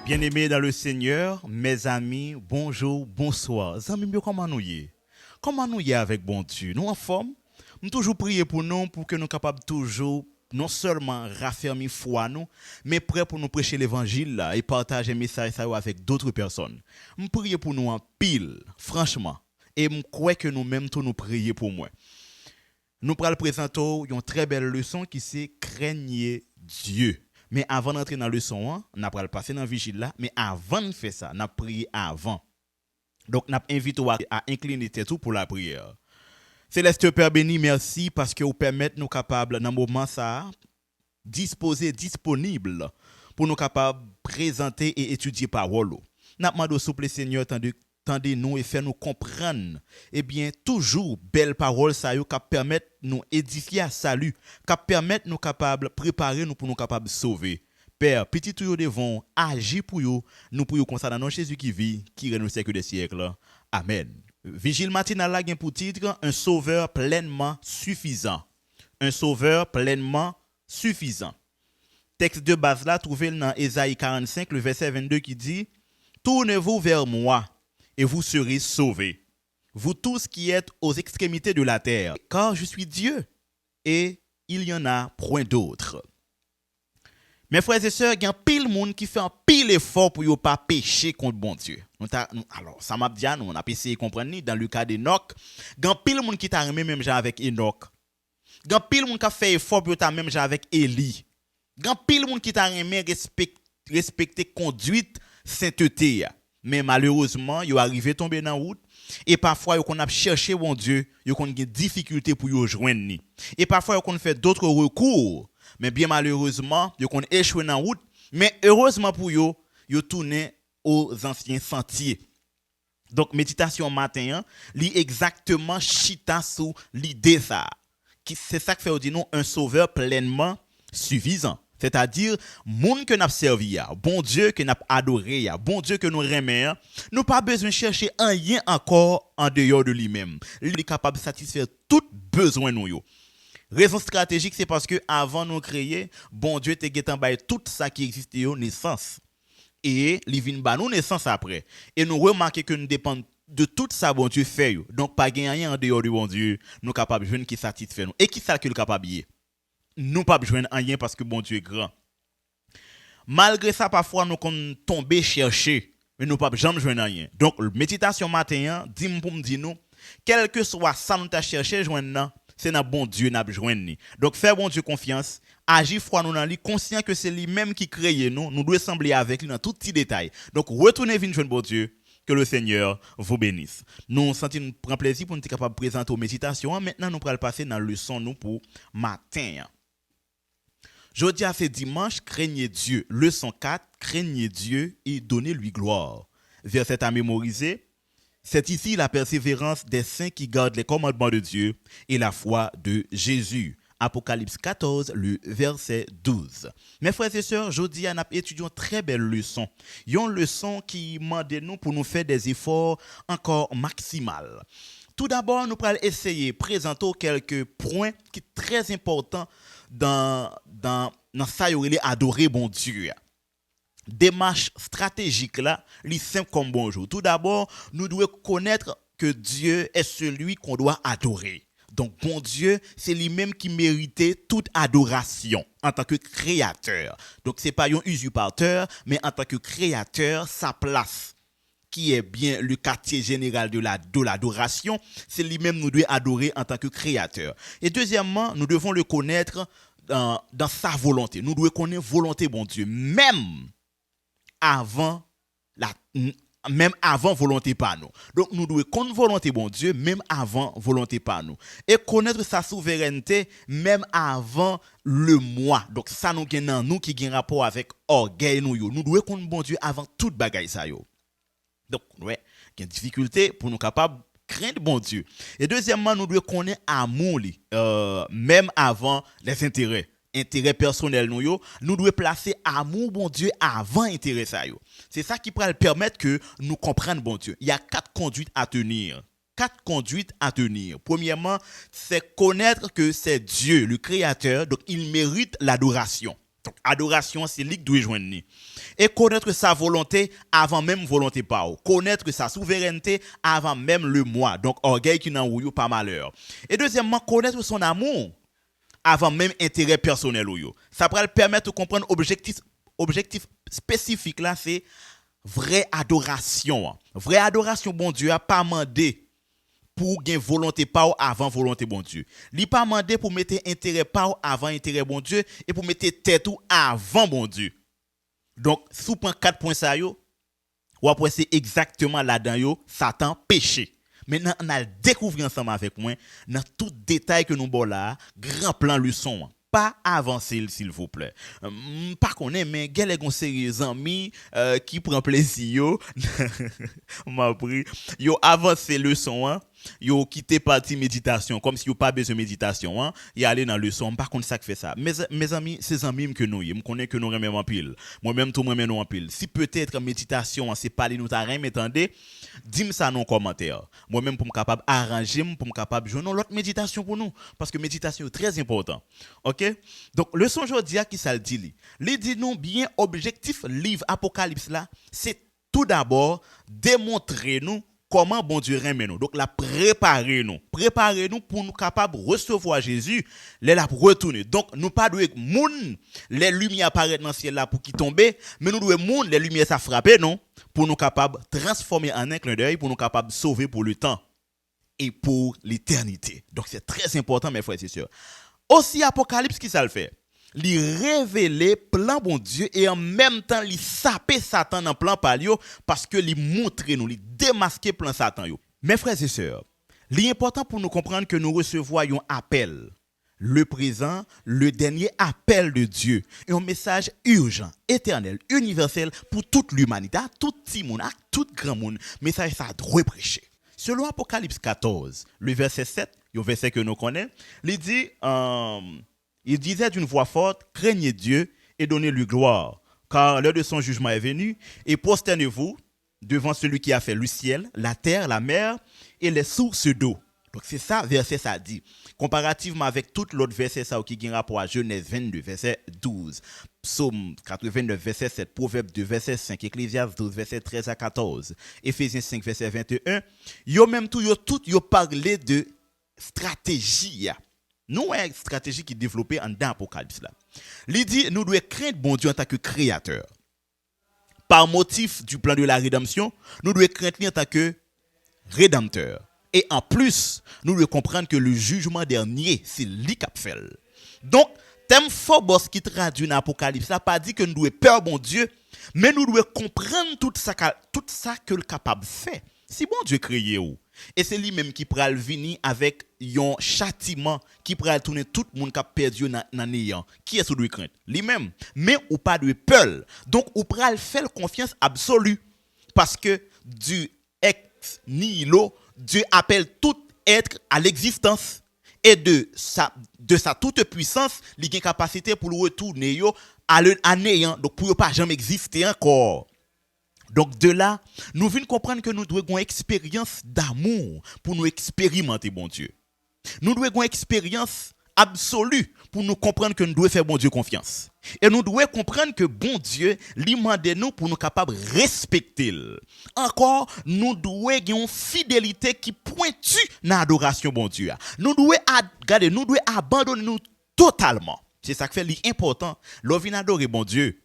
Bien-aimés dans le Seigneur, mes amis, bonjour, bonsoir. Amis, comment nous y est? Comment nous y est avec bon Dieu? Nous en forme? Nous toujours prier pour nous, pour que nous capables toujours non seulement raffermir foi nous, mais prêts pour nous prêcher l'évangile là, et partager le message ça avec d'autres personnes. Nous prier pour nous en pile, franchement. Et je crois que nous-mêmes tous nous prier pour moi. Nous allons présenter une très belle leçon qui c'est craignez Dieu. Mais avant d'entrer dans la leçon, on va passer dans la vigile là. Mais avant de faire ça, on a prié avant. Donc, on invite à incliner tête pour la prière. Céleste Père béni, merci parce que vous permettez nous capables, dans le moment ça, disponible pour nous capables de présenter et étudier parole. Nous demandons souple Seigneur, tendez-nous et faire nous comprendre. Eh bien, toujours belle parole ça qui permettent nous édifier à salut, qui permettent nous capables préparer nous pour nous capables sauver. Père, petit tout devons agir pour vous, nous pour comme ça dans Jésus qui vit, qui règne au siècle des siècles. Amen. Vigile matinal là gain pour titre un sauveur pleinement suffisant. Un sauveur pleinement suffisant. Texte de base là trouvé dans Ésaïe 45 le verset 22 qui dit tournez-vous vers moi et vous serez sauvés. Vous tous qui êtes aux extrémités de la terre, car je suis Dieu et il y en a point d'autre. Mes frères et sœurs, il y a un pile monde qui fait un pile effort pour ne pas pécher contre bon Dieu. Alors, ça m'a dit, on a essayé de comprendre dans le cas d'Enoch. Il y a un pile monde qui t'a remis même genre avec Enoch. Il y a un pile monde qui a fait effort pour t'a même genre avec Élie. Il y a un pile monde qui t'a remis respecter conduite sainteté. Mais malheureusement, il est arrivé tomber dans la route. Et parfois, il a cherché bon Dieu, il a des difficultés pour le joindre. Et parfois, il a fait d'autres recours. Mais bien malheureusement, ils ont échoué dans la route. Mais heureusement pour eux, ils ont tourné aux anciens sentiers. Donc, méditation matin, lit exactement chita sous l'idée ça. C'est ça que fait dire nous un sauveur pleinement suffisant. C'est-à-dire, monde que nous avons servi, bon Dieu que nous avons adoré, bon Dieu que nous aimons, nous pas besoin de chercher un rien encore en dehors de lui-même. Il est capable de satisfaire tout besoin de nous. Raison stratégique, c'est parce que avant nous créer, bon Dieu te guettant by tout ça qui existe au naissance. Et il vient ba nous naissance après. Et nous remarquons que nous dépendons de tout ça bon Dieu fait. Donc pas gagner en dehors de bon Dieu, nous capable joindre qui satisfait nous. Et qui ça que le capable y. Nous pas joindre rien parce que bon Dieu est grand. Malgré ça parfois nous qu'on tomber chercher, mais nous pas jamais joindre rien. Donc méditation matin, dis pour me dire nous, quel que soit ça nous t'a cherché joindre c'est dans bon Dieu n'a besoin. Donc faire bon Dieu confiance, agir foi nous dans lui, conscient que c'est lui même qui crée nous devons sembler avec lui dans tout petit détail. Donc retournez vers joindre bon Dieu, que le Seigneur vous bénisse. Nous sentons prendre plaisir pour nous être capable de présenter aux méditations. Maintenant nous allons passer dans la leçon nous pour matin. Jeudi à ce dimanche, craignez Dieu. Leçon 4, craignez Dieu et donnez-lui gloire. Verset à mémoriser. C'est ici la persévérance des saints qui gardent les commandements de Dieu et la foi de Jésus. Apocalypse 14, le verset 12. Mes frères et sœurs, aujourd'hui, nous étudions une très belle leçon. Une leçon qui demande nous pour nous faire des efforts encore maximales. Tout d'abord, nous allons essayer de présenter quelques points qui sont très importants dans ça, adorer bon Dieu. Démarche stratégique là, li simple comme bonjour. Tout d'abord, nous devons connaître que Dieu est celui qu'on doit adorer. Donc bon Dieu, c'est lui-même qui méritait toute adoration en tant que créateur. Donc c'est pas un usurpateur, mais en tant que créateur, sa place qui est bien le quartier général de l'adoration, c'est lui-même nous devons adorer en tant que créateur. Et deuxièmement, nous devons le connaître dans sa volonté. Nous devons connaître volonté bon Dieu, même avant volonté par nous. Donc nous devons connaître volonté bon Dieu même avant volonté par nous et connaître sa souveraineté même avant le moi. Donc ça nous gagne nous qui gagne rapport avec orgueil nous devons connaître bon Dieu avant toute bagaille ça yo. Donc ouais, il y a une difficulté pour nous capables craindre bon Dieu. Et deuxièmement, nous devons connaître amour même avant les intérêts personnels nous devons placer amour bon Dieu avant intérêt ça yo. C'est ça qui peut permettre que nous comprenions bon Dieu. Il y a 4 conduites à tenir. 4 conduites à tenir. Premièrement, c'est connaître que c'est Dieu, le Créateur, donc il mérite l'adoration. Donc, adoration, c'est lui qui doit joindre. Et connaître sa volonté avant même volonté pas. Connaître sa souveraineté avant même le moi. Donc, orgueil qui n'en ou pas malheur. Et deuxièmement, connaître son amour avant même intérêt personnel ou yo. Ça va le permettre de comprendre objectif spécifique là, c'est vraie adoration. Vraie adoration, bon Dieu, a pas mandé pour gagner volonté pas avant volonté bon Dieu. Li pas mandé pour mettre intérêt pas avant intérêt bon Dieu et pour mettre tête ou avant bon Dieu. Donc, sous point 4 points ça yo, ou après c'est exactement là-dedans yo, Satan péché. Maintenant, on a le découvrir ensemble avec moi dans tout détail que nous avons là, grand plan leçon. Pas avancer s'il vous plaît. Par contre, mais il y a des séries amis qui prend plaisir yo. M'a pris yo avancé leçon hein. Yo quitté partie méditation comme si yo pas besoin de méditation hein. Y aller dans leçon. Par contre ça qui fait ça. Mes amis, ces amis que nous, me connais que nous remet en pile. Moi-même tout moi nous en pile. Si peut-être méditation c'est parler nous ta rien attendez, dis-moi ça dans les commentaires. Moi-même pour me capable arranger pour me capable jouer l'autre méditation pour nous parce que méditation est très important. OK? Donc leçon aujourd'hui qui ça le dit. Il dit nous bien objectif livre Apocalypse là, c'est tout d'abord démontrer nous comment bon Dieu aime nous. Donc la préparer nous pour nous capables recevoir Jésus, les la retourner. Donc nous pas doit moun les lumières apparaître dans le ciel là pour qui tomber, mais nous doit moun les lumières ça frapper non pour nous capables transformer en un clin d'œil pour nous capables sauver pour le temps et pour l'éternité. Donc c'est très important mes frères et sœurs. Aussi Apocalypse qui ça le fait. Li révéler plan bon Dieu et en même temps li saper Satan dans plan palio parce que li montrer nous li démasquer plan Satan yo. Mes frères et sœurs, l'important pour nous comprendre que nous recevons un appel, le présent, le dernier appel de Dieu, un message urgent, éternel, universel pour toute l'humanité, tout petit monde, tout grand monde, message ça doit prêcher. Selon Apocalypse 14, le verset 7, le verset que nous connaissons, il disait d'une voix forte, craignez Dieu et donnez-lui gloire, car l'heure de son jugement est venue, et prosternez-vous devant celui qui a fait le ciel, la terre, la mer et les sources d'eau. Donc c'est ça, verset ça dit. Comparativement avec tout l'autre verset ça qui a rapport à Genèse 22, verset 12, Psaume 89, verset 7, Proverbe 2, verset 5, Ecclésiaste 12, verset 13 à 14, Éphésiens 5, verset 21, yo même tout yo parlé de stratégie. Nous une stratégie qui est développée en dans Apocalypse là. Il dit nous devons craindre bon Dieu en tant que créateur. Par motif du plan de la rédemption, nous devons craindre lui en tant que rédempteur. Et en plus, nous devons comprendre que le jugement dernier, c'est lui qui a fait. Donc, thème Phobos qui traduit dans l'Apocalypse, ça n'a pas dit que nous devons peur bon Dieu, mais nous devons comprendre tout ça que le capable fait. Si bon Dieu créé ou, et c'est lui-même qui pral venir avec un châtiment qui pral tourner tout le monde qui a perdu dans néant. Qui est sous lui crainte? Lui-même. Mais ou pas de peur. Donc ou pral faire confiance absolue parce que du ex nihilo, Dieu appelle tout être à l'existence et de sa toute puissance, il a une capacité pour le retourner à néant. Donc pour ne pas jamais exister encore. Donc de là, nous venons comprendre que nous devons avoir une expérience d'amour pour nous expérimenter bon Dieu. Nous devons avoir une expérience absolue pour nous comprendre que nous devons faire bon Dieu confiance. Et nous devons comprendre que bon Dieu lui demande nous pour nous capables de respecter. Encore, nous devons avoir une fidélité qui pointue dans l'adoration bon Dieu. Nous devons abandonner nous totalement. C'est ça qui fait l'important. Lorsqu'on adore bon Dieu,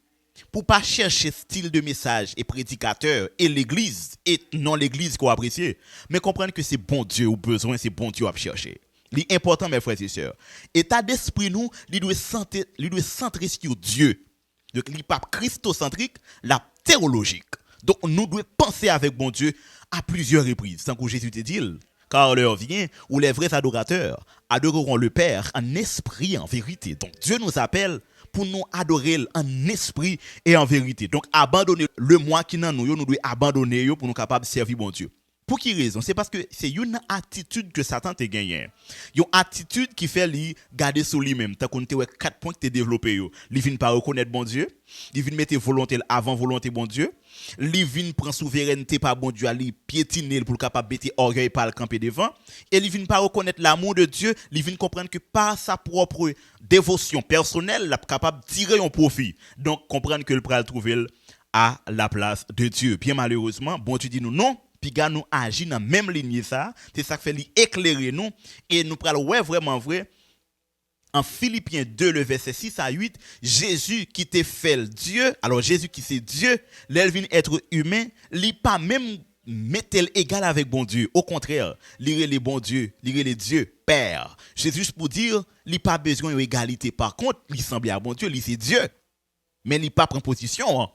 pour pas chercher style de message et prédicateur et l'église et non l'église qu'on apprécie, mais comprendre que c'est bon Dieu ou besoin, c'est bon Dieu à chercher. L'important mes frères et sœurs, état d'esprit nous, il doit centrer sur Dieu. Donc il pas christocentrique, la théologique. Donc nous devons penser avec bon Dieu à plusieurs reprises, sans que Jésus te dise. Car l'heure vient où les vrais adorateurs adoreront le Père en esprit, en vérité. Donc Dieu nous appelle pour nous adorer en esprit et en vérité. Donc abandonner le moi qui dans nous, nous devons abandonner pour nous capables de servir bon Dieu. Pour qui raison? C'est parce que c'est une attitude que Satan te gagné. Une attitude qui fait lui garder sur lui-même. Tant qu'on te 4 points que tu développé yo. Li vinn pas reconnaître bon Dieu, li vinn mettre volonté avant volonté bon Dieu, li vinn prend souveraineté par bon Dieu, li piétiner pour capable mettre orgueil par le camper devant et li vinn pas reconnaître l'amour de Dieu, li vinn comprendre que par sa propre dévotion personnelle, la capable tirer un profit. Donc comprendre que le pral trouver à la place de Dieu. Bien malheureusement, bon Dieu dit nous non. Puis gars nous agit dans même ligne ça, c'est ça qui fait lui éclairer nous et nous pral ouais vraiment vrai en Philippiens 2 le verset 6 à 8, Jésus qui te fait Dieu, alors Jésus qui c'est Dieu, l'elle vient être humain, li pas même mettre égal avec bon Dieu, au contraire, lire les bon Dieu, lire les Dieu Père. Jésus juste pour dire, li pas besoin d'égalité. Par contre, il semble à bon Dieu, li c'est Dieu. Mais il pas prend position. Hein.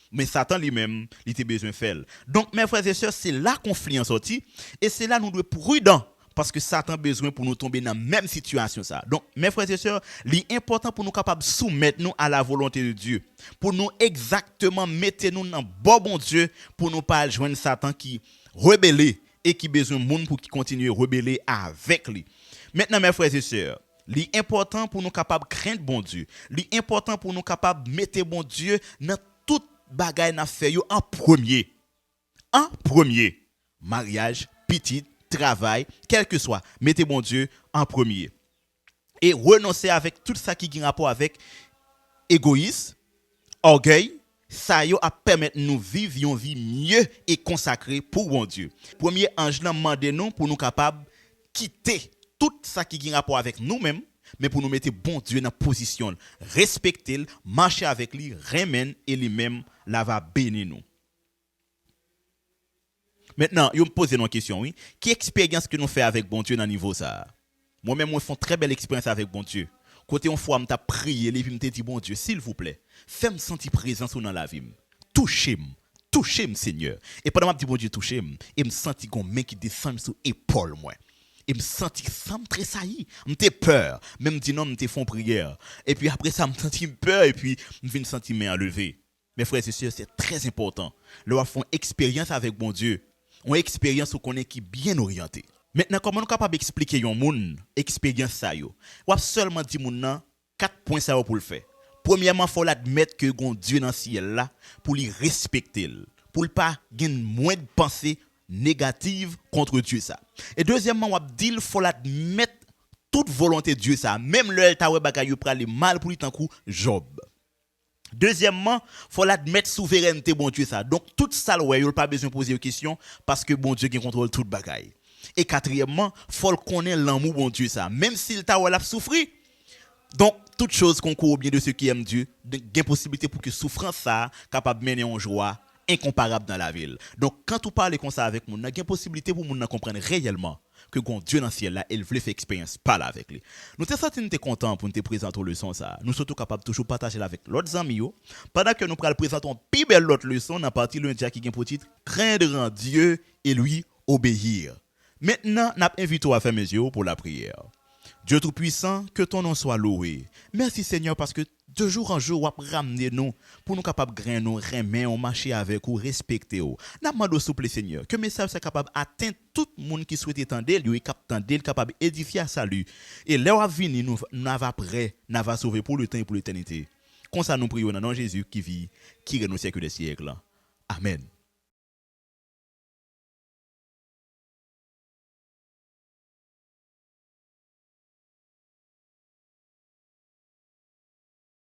Mais Satan lui-même, il a besoin de faire. Donc, mes frères et sœurs, c'est là qu'on conflit en sortie. Et c'est là nous devons être prudents. Parce que Satan a besoin pour nous tomber dans la même situation. Ça. Donc, mes frères et sœurs, l'important pour nous capables de soumettre nous à la volonté de Dieu. Pour nous exactement mettre nous dans le bon Dieu. Pour nous pas joindre Satan qui rebelle et qui a besoin de monde pour qu'il continue à rebeller avec lui. Maintenant, mes frères et sœurs, l'important pour nous capables de craindre bon Dieu. L'important pour nous capables de mettre bon Dieu dans tout bagay n'a fait yo en premier. En premier. Mariage, petit, travail, quel que soit. Mettez bon Dieu en premier. Et renoncer avec tout ça qui a rapport avec égoïsme, orgueil, ça yo a permettre nous vivre une vie mieux et consacrée pour bon Dieu. Premier ange n'a demandé nous pour nous capables quitter tout ça qui a rapport avec nous-mêmes. Mais pour nous mettre bon Dieu dans position, respecter, marcher avec lui, remen et lui-même la va bénir nous. Maintenant, je me pose une question, oui. Quelle expérience que nous fait avec bon Dieu dans le niveau ça? Moi-même, moi, je fais une très belle expérience avec bon Dieu. Côté une fois, je t'ai prié, et puis je t'ai dit, bon Dieu, s'il vous plaît, fais-moi sentir présence dans la vie. Touchez-moi, Seigneur. Et pendant que je dis, bon Dieu, touchez-moi, et me sentis comme main qui descend sur l'épaule, moi. Et me senti ça me tressaillit, m'était peur, même dit non m'était font prière et puis après ça me senti peur et puis me vinn senti main lever. Mes frères et sœurs, c'est très important. Leur font expérience avec bon Dieu. On expérience où qu'on est qui bien orienté. Maintenant comment nous capable expliquer yon moun expérience ça yo. Ou seulement dit moun nan 4 points ça pour le faire. Premièrement, faut l'admettre que gon Dieu dans ciel là pour lui respecter, pour pas gen moins de pensée négative contre Dieu ça. Et deuxièmement, on dit il faut l'admettre toute volonté de Dieu ça, même le ta wè bagay yo prale mal pour lui tant coup Job. Deuxièmement, faut l'admettre souveraineté bon Dieu ça. Donc tout ça ouais, yo pas besoin de poser une question parce que bon Dieu qui contrôle toute bagay. Et quatrièmement, faut le connaître l'amour bon Dieu ça, même s'il ta wè l'a souffri. Donc toute chose concourt bien de ceux qui aiment Dieu, gain possibilité pour que souffrance ça capable mener en joie incomparable dans la ville. Donc quand tu parles comme ça avec moun, il y a une possibilité pour moun comprendre réellement que quand Dieu dans le ciel là, il veut faire expérience parler avec lui. Nous te senti nous content pour nous te présenter leçon ça. Nous sommes capables toujours partager avec l'autre amis yo pendant que nous pral présenter une plus belle autre leçon dans partie lundi qui gagne pour titre craindre en Dieu et lui obéir. Maintenant, n'a invité à faire mes yeux pour la prière. Dieu Tout-Puissant, que ton nom soit loué. Merci Seigneur parce que de jour en jour, vous ramener nous pour nous capables de grainer, nous remettre, on marcher avec vous, respecter vous. N'a demandé s'il vous plaît Seigneur, que message soit capable d'atteindre tout le monde qui souhaite entendre, lui capable d'édifier à salut. Et là où venir nous n'ava prêt, n'ava sauvé pour le temps et pour l'éternité. Comme ça nous prions dans nom de Jésus qui vit, qui règne au siècle des siècles. Amen.